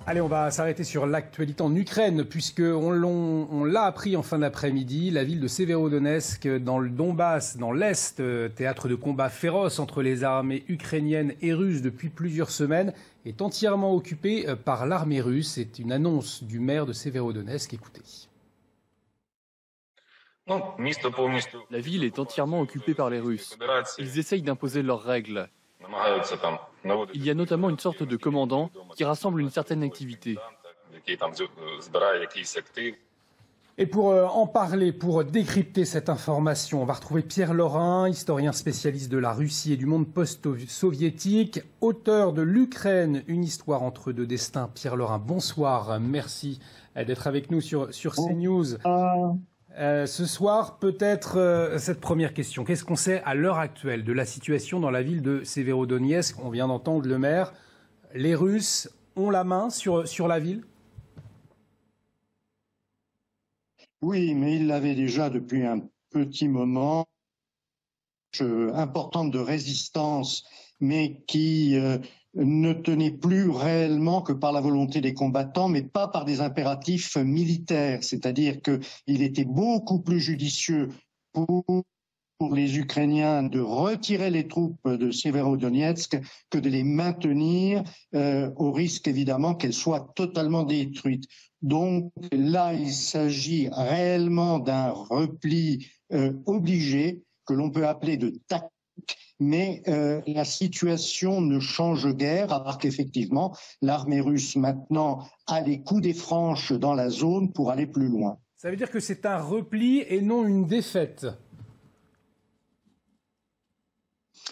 Allez, on va s'arrêter sur l'actualité en Ukraine, puisqu'on l'a appris en fin d'après-midi. La ville de Severodonetsk, dans le Donbass, dans l'Est, théâtre de combats féroces entre les armées ukrainiennes et russes depuis plusieurs semaines, est entièrement occupée par l'armée russe. C'est une annonce du maire de Severodonetsk. Écoutez. La ville est entièrement occupée par les Russes. Ils essayent d'imposer leurs règles. Il y a notamment une sorte de commandant qui rassemble une certaine activité. Et pour en parler, pour décrypter cette information, on va retrouver Pierre Laurin, historien spécialiste de la Russie et du monde post-soviétique, auteur de L'Ukraine, une histoire entre deux destins. Pierre Laurin, bonsoir, merci d'être avec nous sur CNews. Ce soir, peut-être cette première question. Qu'est-ce qu'on sait à l'heure actuelle de la situation dans la ville de Severodonetsk? On vient d'entendre le maire. Les Russes ont la main sur la ville? Oui, mais ils l'avaient déjà depuis un petit moment. Importante de résistance, mais qui ne tenait plus réellement que par la volonté des combattants, mais pas par des impératifs militaires. C'est-à-dire qu'il était beaucoup plus judicieux pour les Ukrainiens de retirer les troupes de Severodonetsk que de les maintenir au risque évidemment qu'elles soient totalement détruites. Donc là, il s'agit réellement d'un repli obligé que l'on peut appeler de tactique, mais la situation ne change guère, alors qu'effectivement, l'armée russe maintenant a les coudées franches dans la zone pour aller plus loin. Ça veut dire que c'est un repli et non une défaite?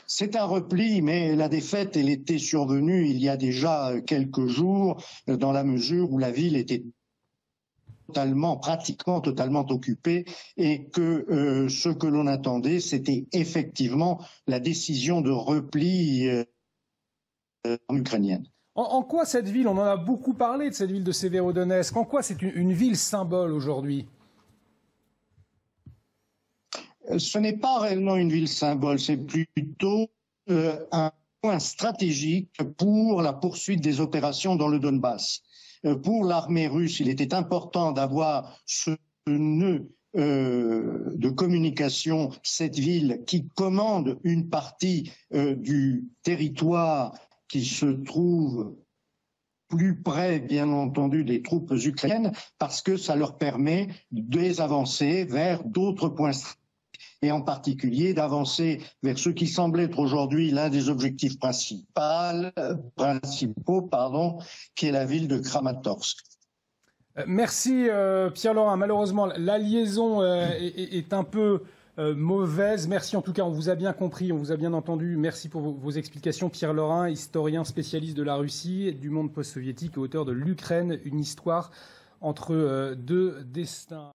C'est un repli, mais la défaite, elle était survenue il y a déjà quelques jours, dans la mesure où la ville était pratiquement totalement occupée, et que ce que l'on attendait, c'était effectivement la décision de repli ukrainienne. En quoi cette ville, on en a beaucoup parlé de cette ville de Severodonetsk, en quoi c'est une ville symbole aujourd'hui? Ce n'est pas réellement une ville symbole, c'est plutôt un point stratégique pour la poursuite des opérations dans le Donbass. Pour l'armée russe, il était important d'avoir ce nœud de communication, cette ville qui commande une partie du territoire qui se trouve plus près, bien entendu, des troupes ukrainiennes, parce que ça leur permet de les avancer vers d'autres points stratégiques, et en particulier d'avancer vers ce qui semble être aujourd'hui l'un des objectifs principaux, qui est la ville de Kramatorsk. Merci Pierre Laurin. Malheureusement, la liaison est un peu mauvaise. Merci en tout cas, on vous a bien compris, on vous a bien entendu. Merci pour vos explications. Pierre Laurin, historien spécialiste de la Russie, du monde post-soviétique et auteur de L'Ukraine, une histoire entre deux destins.